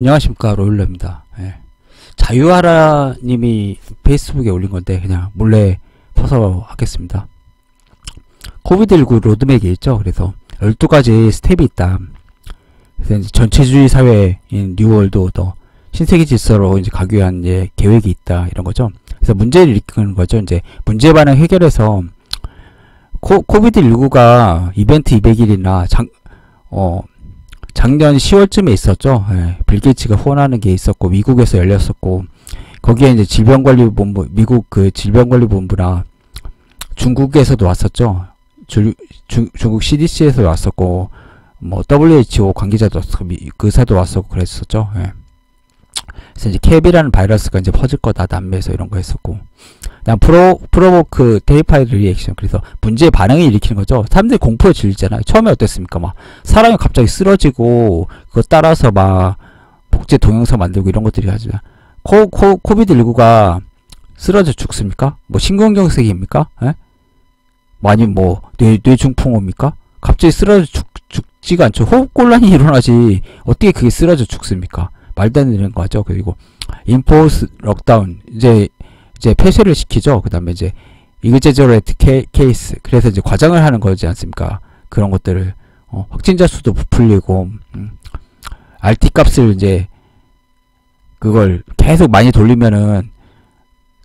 안녕하십니까, 로일러입니다. 예. 자유하라님이 페이스북에 올린 건데 그냥 몰래 퍼서 하겠습니다. 코비드19 로드맵이 있죠. 그래서 12가지 스텝이 있다. 그래서 이제 전체주의 사회인 뉴월드 오더, 신세계 질서로 이제 가기 위한 계획이 있다, 이런 거죠. 그래서 문제를 일으키는 거죠. 이제 문제 반응 해결해서 코비드19가 이벤트 200일이나 작년 10월쯤에 있었죠. 예, 빌 게이츠가 후원하는 게 있었고, 미국에서 열렸었고, 거기에 이제 질병관리본부, 미국 그 질병관리본부나 중국에서도 왔었죠. 중국 CDC에서 왔었고, 뭐 WHO 관계자도 왔었고, 의사도 왔었고 그랬었죠. 예. 그래서 이제 캡이라는 바이러스가 이제 퍼질 거다, 남미에서 이런 거 했었고, 그다음 프로보크 테리파이드 리액션, 그래서 문제 반응을 일으키는 거죠. 사람들이 공포에 질리잖아요. 처음에 어땠습니까? 막 사람이 갑자기 쓰러지고 그거 따라서 막 복제 동영상 만들고 이런 것들이 하죠. 코비드19가 쓰러져 죽습니까? 뭐 심근경색입니까? 예? 뭐 아니면 뭐 뇌중풍입니까? 갑자기 쓰러져 죽지가 않죠. 호흡곤란이 일어나지 어떻게 그게 쓰러져 죽습니까? 말도 안 되는 거죠. 그리고 인포스 럭다운, 이제 폐쇄를 시키죠. 그 다음에 이제 이그제저레이트 케이스, 그래서 이제 과장을 하는 거지 않습니까? 그런 것들을 확진자 수도 부풀리고 RT 값을 이제 그걸 계속 많이 돌리면은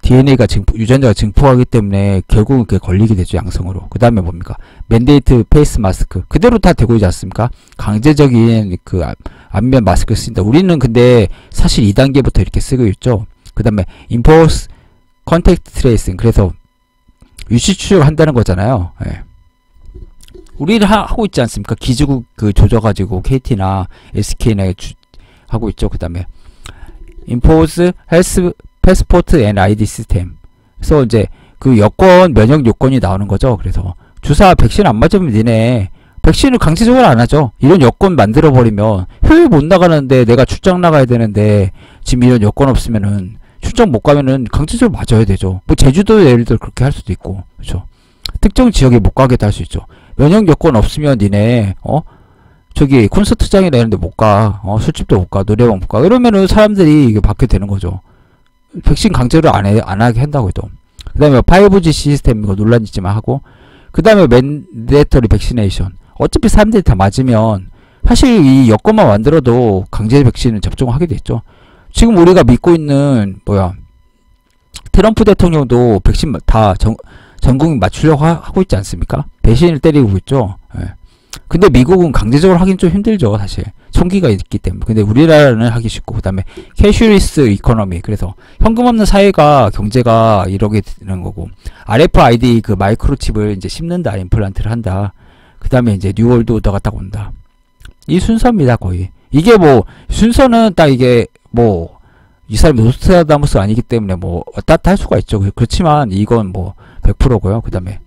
DNA가 유전자가 증폭하기 때문에 결국은 그게 걸리게 되죠, 양성으로. 그 다음에 뭡니까? 맨데이트 페이스 마스크, 그대로 다 되고 있지 않습니까? 강제적인 그 안면 마스크 쓴다. 우리는 근데 사실 2단계부터 이렇게 쓰고 있죠. 그 다음에 인포스 컨택트 트레이싱, 그래서 위치 추적을 한다는 거잖아요. 예. 우리를 하고 있지 않습니까? 기지국 그 조져가지고 KT나 SK나 하고 있죠. 그 다음에 인포스 헬스 패스포트 앤 아이디 시스템. 그래서 이제 그 여권, 면역 요건이 나오는 거죠. 그래서 주사, 백신 안 맞으면 니네 백신을 강제적으로 안 하죠. 이런 여건 만들어 버리면 해외 못 나가는데, 내가 출장 나가야 되는데 지금 이런 여건 없으면은 출장 못 가면은 강제적으로 맞아야 되죠. 뭐 제주도 예를 들어 그렇게 할 수도 있고, 그렇죠. 특정 지역에 못 가게도 할 수 있죠. 면역 여건 없으면 니네 저기 콘서트장이나 이런 데 못 가, 술집도 못 가, 노래방 못 가, 이러면은 사람들이 이게 받게 되는 거죠. 백신 강제로 안 하게 한다고 해도. 그 다음에 5G 시스템, 이거 논란이지만 하고, 그 다음에 맨데이터리 백시네이션. 어차피 사람들이 다 맞으면 사실 이 여건만 만들어도 강제 백신을 접종하게 됐죠. 지금 우리가 믿고 있는 트럼프 대통령도 백신 다 전 국민 맞추려고 하고 있지 않습니까? 배신을 때리고 있죠. 예. 근데 미국은 강제적으로 하긴 좀 힘들죠, 사실. 총기가 있기 때문에. 근데 우리나라는 하기 쉽고, 그 다음에 캐슈리스 이코노미, 그래서 현금 없는 사회가, 경제가 이러게 되는 거고, RFID 그 마이크로칩을 이제 심는다, 임플란트를 한다. 그 다음에 이제 뉴월드 오더가 딱 온다. 이 순서입니다, 거의. 이게 뭐 순서는 딱 이게 뭐 이 사람이 노스트라다무스 아니기 때문에 뭐 왔다 갔다 할 수가 있죠. 그렇지만 이건 뭐 100%고요. 그 다음에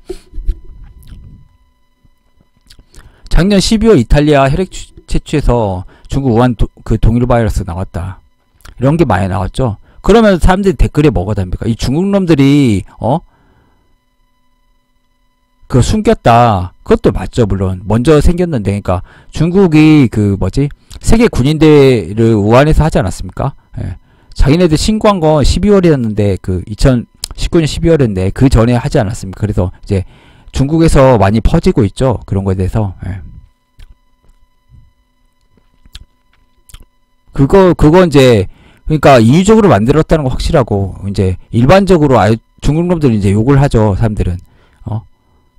작년 12월 이탈리아 혈액 채취에서 중국 우한 그 동일 바이러스 나왔다, 이런 게 많이 나왔죠. 그러면 사람들이 댓글에 뭐가 답니까? 이 중국 놈들이 그거 숨겼다. 그것도 맞죠, 물론. 먼저 생겼는데, 그러니까 중국이 그 뭐지? 세계 군인대를 우한에서 하지 않았습니까? 예. 자기네들 신고한 건 12월이었는데, 그 2019년 12월인데 그 전에 하지 않았습니까? 그래서 이제 중국에서 많이 퍼지고 있죠, 그런 거에 대해서. 예. 그거 이제, 그러니까 이유적으로 만들었다는 거 확실하고, 이제 일반적으로 중국 놈들 이제 욕을 하죠, 사람들은.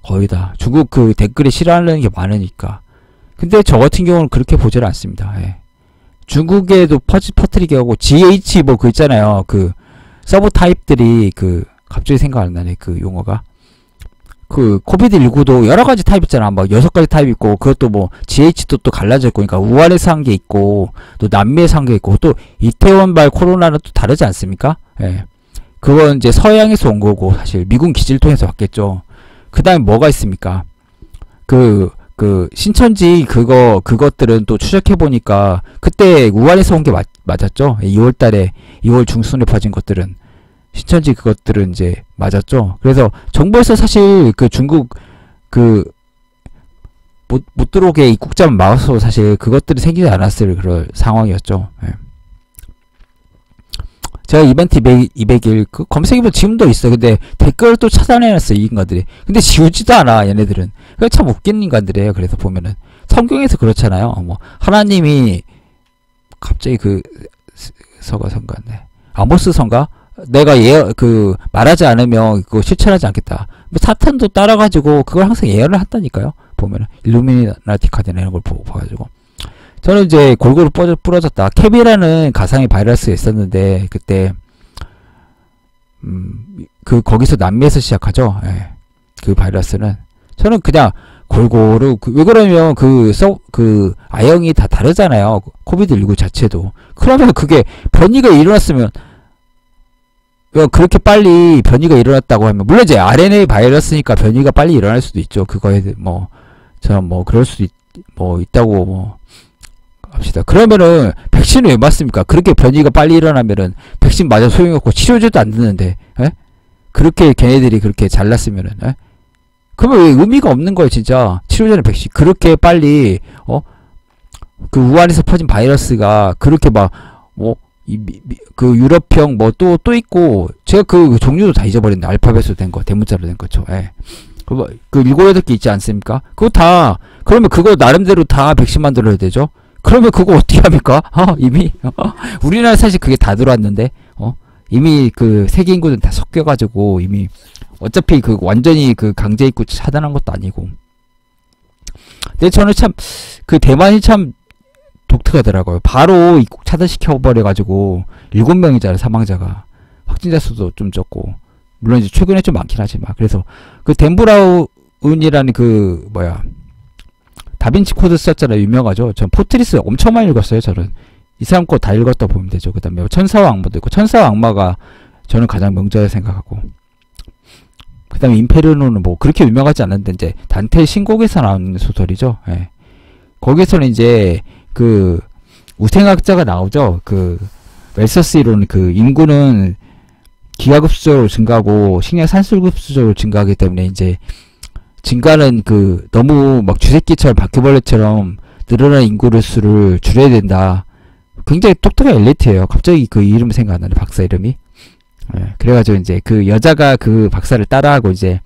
거의 다 중국 그 댓글에 싫어하는 게 많으니까. 근데 저 같은 경우는 그렇게 보질 않습니다. 예. 중국에도 퍼뜨리게 하고, GH 뭐 그 있잖아요. 그 서브 타입들이 갑자기 생각 안 나네, 그 용어가. 그 코비드19도 여러 가지 타입 있잖아. 막 6가지 타입 있고, 그것도 뭐 GH도 또 갈라져 있고, 그러니까 우한에서 한 게 있고, 또 남미에서 한 게 있고, 또 이태원발 코로나는 또 다르지 않습니까? 예. 그건 이제 서양에서 온 거고, 사실 미군 기지를 통해서 왔겠죠. 그 다음에 뭐가 있습니까? 신천지 그것들은 또 추적해보니까, 그때 우한에서 온 게 맞았죠? 2월 중순에 퍼진 것들은. 신천지 그것들은 이제 맞았죠? 그래서 정부에서 사실 중국 못 들어오게 입국자만 막아서 사실 그것들이 생기지 않았을 그런 상황이었죠. 예. 제가 이벤트 200일 그 검색해보면 지금도 있어. 근데 댓글을 또 차단해놨어 이 인간들이. 근데 지우지도 않아 얘네들은. 그게 참 웃긴 인간들이에요. 그래서 보면은 성경에서 그렇잖아요. 뭐 하나님이 갑자기 그 서가 선가네. 아모스 선가? 내가 말하지 않으면 그거 실천하지 않겠다. 사탄도 따라가지고 그걸 항상 예언을 한다니까요. 보면은 일루미나티 카드나 이런 걸 봐가지고. 저는 이제 골고루 부러졌다. 캡이라는 가상의 바이러스가 있었는데 그때 거기서 남미에서 시작하죠. 예. 그 바이러스는 저는 그냥 골고루 왜 그러면 아형이 다 다르잖아요. 코비드19 자체도. 그러면 그게 변이가 일어났으면 그렇게 빨리 변이가 일어났다고 하면 물론 이제 RNA 바이러스니까 변이가 빨리 일어날 수도 있죠. 그거에 저는 그럴 수도 있다고 합시다. 그러면은 백신을 왜 맞습니까? 그렇게 변이가 빨리 일어나면은 백신 맞아 소용이 없고 치료제도 안 듣는데, 에? 그렇게 걔네들이 그렇게 잘났으면은, 에? 그러면 왜 의미가 없는 거예요, 진짜. 치료제는 백신 그렇게 빨리 그 우한에서 퍼진 바이러스가 그렇게 그 유럽형 또 있고 제가 그 종류도 다 잊어버렸네. 알파벳으로 된 거, 대문자로 된 거죠. 예. 그 7, 8개 있지 않습니까? 그거 다 그러면 그거 나름대로 다 백신 만들어야 되죠. 그러면 그거 어떻게 합니까? 이미 우리나라 사실 그게 다 들어왔는데 이미 그 세계 인구는 다 섞여가지고 이미 어차피 그 완전히 그 강제 입구 차단한 것도 아니고. 근데 저는 참 그 대만이 참 독특하더라고요. 바로 입국 차단시켜버려가지고 7명이잖아요 사망자가. 확진자 수도 좀 적고 물론 이제 최근에 좀 많긴 하지만. 그래서 그 댄브라운이라는 다빈치 코드 썼잖아요. 유명하죠. 전 포트리스 엄청 많이 읽었어요. 저는 이 사람 거 다 읽었다 보면 되죠. 그 다음에 천사와 악마도 있고 천사와 악마가 저는 가장 명작을 생각하고, 그 다음에 임페르노는 그렇게 유명하지 않은데 이제 단테 신곡에서 나오는 소설이죠. 예. 거기서는 이제 그 우생학자가 나오죠. 그 웰서스 이론, 그 인구는 기하급수적으로 증가하고 식량 산술급수적으로 증가하기 때문에 이제 증가는 너무 쥐새끼처럼 바퀴벌레처럼 늘어나는 인구를 수를 줄여야 된다. 굉장히 똑똑한 엘리트예요. 갑자기 그 이름 생각 안 나네. 박사 이름이. 예, 그래가지고 이제 그 여자가 그 박사를 따라하고 이제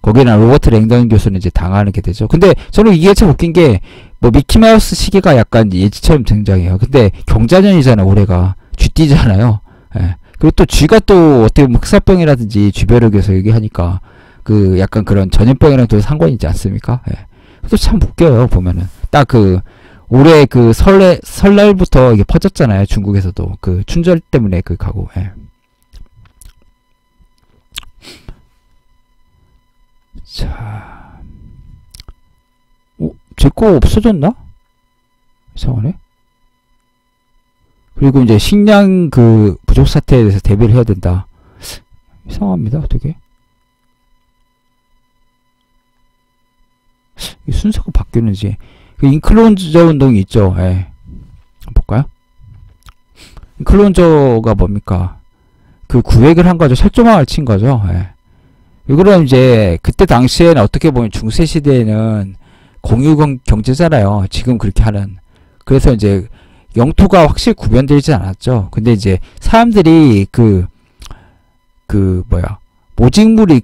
거기는 로버트 랭던 교수는 이제 당하게 되죠. 근데 저는 이게 참 웃긴 게 미키마우스 시계가 약간 예지처럼 등장해요. 근데 경자년이잖아. 올해가 쥐띠잖아요. 예. 그리고 또 쥐가 또 어떻게 보면 흑사병이라든지 쥐벼룩에서 얘기하니까 그 약간 그런 전염병이랑 또 상관이 있지 않습니까? 예. 또 참 웃겨요. 보면은 딱 올해 그 설날부터 이게 퍼졌잖아요. 중국에서도 그 춘절 때문에 가고. 예. 자, 제 거 없어졌나? 이상하네. 그리고 이제 식량 부족 사태에 대해서 대비를 해야 된다. 이상합니다. 되게. 이 순서가 바뀌는지. 그 인클론저 운동이 있죠. 예. 볼까요? 인클론저가 뭡니까? 그 구획을 한 거죠. 철조망을 친 거죠. 예. 이거는 이제 그때 당시에는 어떻게 보면 중세 시대에는 공유 경제잖아요. 지금 그렇게 하는. 그래서 이제 영토가 확실히 구분되지 않았죠. 근데 이제 사람들이 모직물이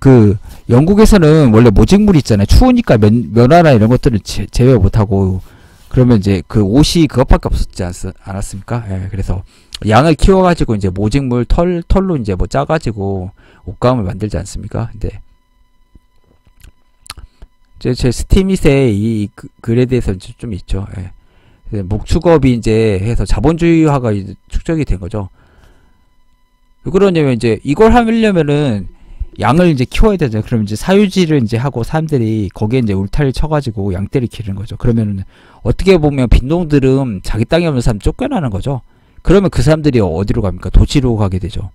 영국에서는 원래 모직물이 있잖아요. 추우니까 면화나 이런 것들은 제외 못하고, 그러면 이제 그 옷이 그것밖에 없었지 않았습니까? 예, 그래서 양을 키워가지고 이제 모직물 털로 이제 짜가지고 옷감을 만들지 않습니까? 근데 제 스티밋의 이 글에 대해서 좀 있죠. 예. 목축업이 이제 해서 자본주의화가 이제 축적이 된 거죠. 왜 그러냐면 이제 이걸 하려면은 양을 이제 키워야 되잖아요. 그럼 이제 사유지를 이제 하고 사람들이 거기에 이제 울타리를 쳐가지고 양떼를 기르는 거죠. 그러면은 어떻게 보면 빈농들은 자기 땅에 없는 사람 쫓겨나는 거죠. 그러면 그 사람들이 어디로 갑니까? 도시로 가게 되죠.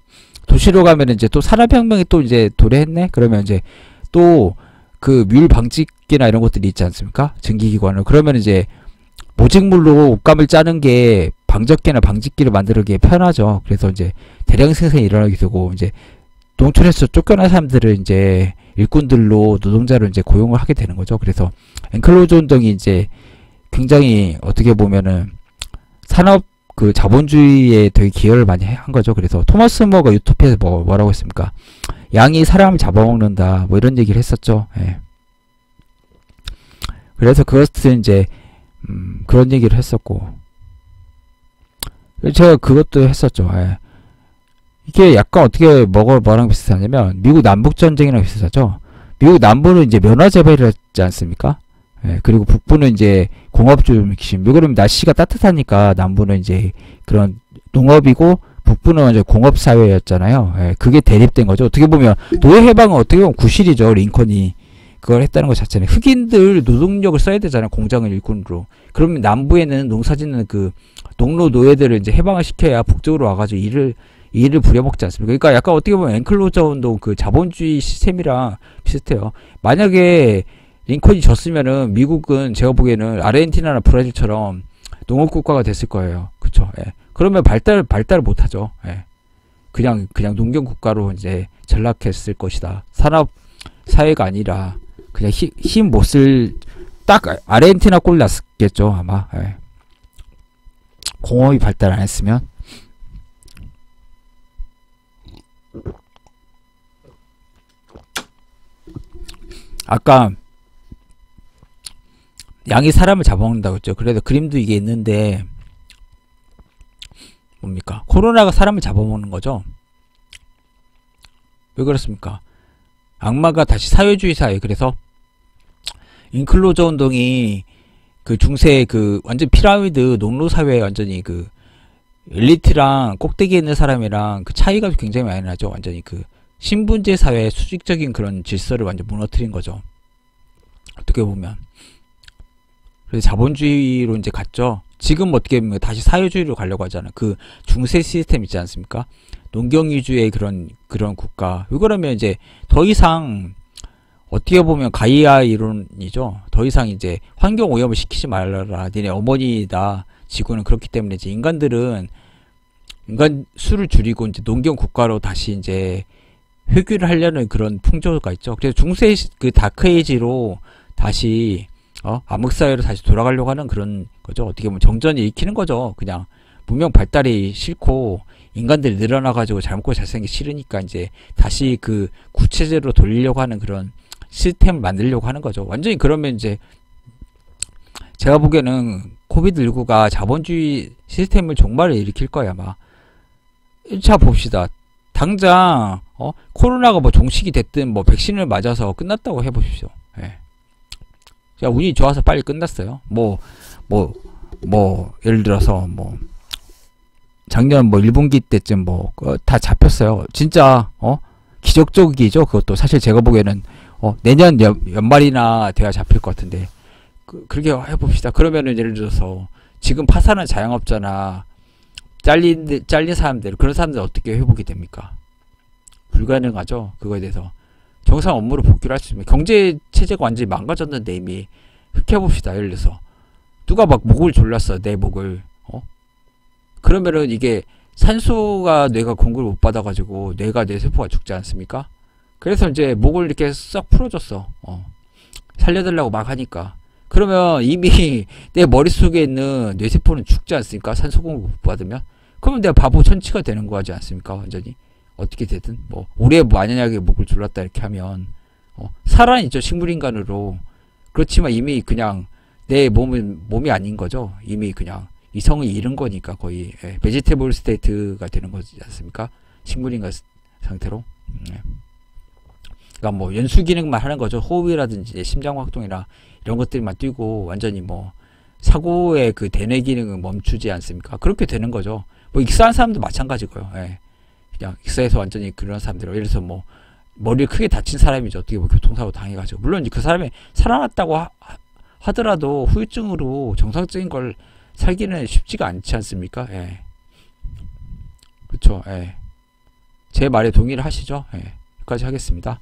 도시로 가면 이제 또 산업혁명이 또 이제 도래했네? 그러면 이제 또 그 뮬 방직기나 이런 것들이 있지 않습니까? 증기기관을. 그러면 이제 모직물로 옷감을 짜는 게 방적기나 방직기를 만들기 편하죠. 그래서 이제 대량 생산이 일어나게 되고, 이제 농촌에서 쫓겨난 사람들을 이제 일꾼들로 노동자로 이제 고용을 하게 되는 거죠. 그래서 엔클로즈 운동이 이제 굉장히 어떻게 보면은 산업 그 자본주의에 되게 기여를 많이 한 거죠. 그래서 토마스 머가 유토피아에서 뭐라고 했습니까? 양이 사람을 잡아먹는다. 뭐 이런 얘기를 했었죠. 예. 그래서 그것은 이제 그런 얘기를 했었고, 제가 그것도 했었죠. 예. 이게 약간 어떻게 뭐랑 비슷하냐면 미국 남북 전쟁이랑 비슷하죠. 미국 남부는 이제 면화 재배를 했지 않습니까? 예, 그리고 북부는 이제 공업주의 핵심. 미국은 날씨가 따뜻하니까 남부는 이제 그런 농업이고 북부는 이제 공업 사회였잖아요. 예, 그게 대립된 거죠. 어떻게 보면 노예 해방은 어떻게 보면 구실이죠. 링컨이 그걸 했다는 것 자체는 흑인들 노동력을 써야 되잖아요. 공장을 일꾼으로. 그러면 남부에는 농사짓는 그 농노 노예들을 이제 해방을 시켜야 북쪽으로 와가지고 일을 부려먹지 않습니까? 그러니까 약간 어떻게 보면 앵클로저 운동 그 자본주의 시스템이랑 비슷해요. 만약에 링컨이 졌으면은 미국은 제가 보기에는 아르헨티나나 브라질처럼 농업 국가가 됐을 거예요. 그쵸? 예. 그러면 발달을 못하죠. 예. 그냥 농경 국가로 이제 전락했을 것이다. 산업 사회가 아니라 그냥 힘 못 쓸 딱 아르헨티나 꼴 났겠죠 아마. 예. 공업이 발달 안 했으면. 아까 양이 사람을 잡아먹는다고 했죠. 그래서 그림도 이게 있는데 뭡니까? 코로나가 사람을 잡아먹는 거죠. 왜 그렇습니까? 악마가 다시 사회주의 사회. 그래서 인클로저 운동이 그 중세 그 완전 피라미드 농노 사회에 완전히 그 엘리트랑 꼭대기에 있는 사람이랑 그 차이가 굉장히 많이 나죠. 완전히 그 신분제 사회의 수직적인 그런 질서를 완전 무너뜨린 거죠. 어떻게 보면. 그래서 자본주의로 이제 갔죠. 지금 어떻게 보면 다시 사회주의로 가려고 하잖아요. 그 중세 시스템 있지 않습니까? 농경 위주의 그런 국가. 그러면 이제 더 이상 어떻게 보면 가이아 이론이죠. 더 이상 이제 환경 오염을 시키지 말라라. 니네 어머니다. 지구는 그렇기 때문에 이제 인간 수를 줄이고 이제 농경 국가로 다시 이제 회귀를 하려는 그런 풍조가 있죠. 그래서 중세 그 다크에이지로 다시 암흑사회로 다시 돌아가려고 하는 그런 거죠. 어떻게 보면 정전이 일으키는 거죠. 그냥 문명 발달이 싫고 인간들이 늘어나가지고 잘 먹고 잘 생기 싫으니까 이제 다시 그 구체제로 돌리려고 하는 그런 시스템을 만들려고 하는 거죠. 완전히 그러면 이제 제가 보기에는 코비드19가 자본주의 시스템을 종말을 일으킬 거야 아마. 자 봅시다. 당장 코로나가 뭐 종식이 됐든 뭐 백신을 맞아서 끝났다고 해보십시오. 예. 자, 운이 좋아서 빨리 끝났어요. 예를 들어서 작년 1분기 때쯤 다 잡혔어요. 진짜 기적적이죠. 그것도 사실 제가 보기에는 내년 연말이나 돼야 잡힐 것 같은데 그렇게 해봅시다. 그러면은 예를 들어서 지금 파산한 자영업자나 잘린 사람들, 그런 사람들 어떻게 회복이 됩니까? 불가능하죠. 그거에 대해서 정상 업무로 복귀를 할 수 있으면 경제 체제가 완전히 망가졌는데 이미 흑해봅시다. 예를 들어서 누가 막 목을 졸랐어. 내 목을 그러면은 이게 산소가 뇌가 공급을 못 받아가지고 뇌 세포가 죽지 않습니까? 그래서 이제 목을 이렇게 싹 풀어줬어. 살려달라고 막 하니까. 그러면 이미 내 머릿속에 있는 뇌세포는 죽지 않습니까? 산소 공급 못 받으면. 그러면 내가 바보 천치가 되는 거지 않습니까? 완전히. 어떻게 되든 올해 만약에 목을 졸랐다 이렇게 하면 살아있죠. 식물인간으로. 그렇지만 이미 그냥 내 몸이 아닌 거죠. 이미 그냥 이성을 잃은 거니까 거의 베지테이블 스테이트가 되는 거지 않습니까? 식물인간 상태로. 그러니까 연수 기능만 하는 거죠. 호흡이라든지 심장 활동이나 이런 것들만 뛰고 완전히 사고의 그 대뇌 기능은 멈추지 않습니까? 그렇게 되는 거죠. 익사한 사람도 마찬가지고요. 그냥 익사해서 완전히 그런 사람들, 예를 들어서 머리를 크게 다친 사람이죠. 어떻게 교통사고 당해가지고. 물론 그 사람이 살아났다고 하더라도 후유증으로 정상적인 걸 살기는 쉽지가 않지 않습니까? 그쵸. 제 말에 동의를 하시죠? 여기까지 하겠습니다.